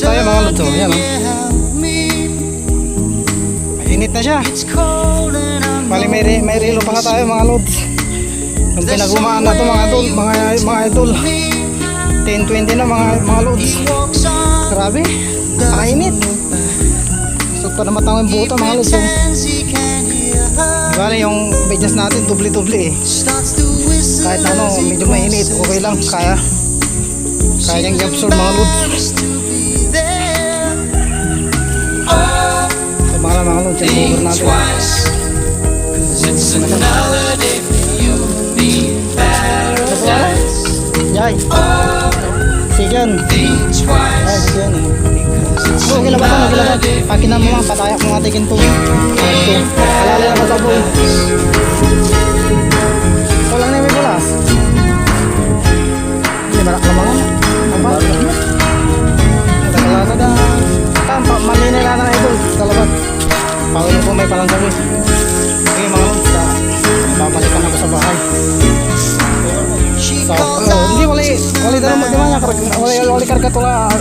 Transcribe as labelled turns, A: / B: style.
A: tayo mga lods. Yan o. Init na siya. Bali may relo pala tayo mga lods. Yung pinagumaan na ito mga idol. 10-20 na mga lods. Grabe, nakainit. Gusto pa na matang yung buto mga lods. Bali yung medyas natin doble-doble eh. Kahit ano, medyo mainit, okay lang, kaya niyang i-absorb mga lods. So mga lods, yung cover natin. Yay! Sige yan. Okay lang ba ito? Okay lang ba? Pakinan mo mga patayak mga tigin to. Alala lang sa buhay. Wala na may bulas. Hindi marak na mga. Apa? Alala na. Tampak maninila na ito. Talabat. Pawin ko may palang sabi. Okay mga lods. Babalikan ako sa bahay. So, hindi wali dalam magdamanya wali karga tula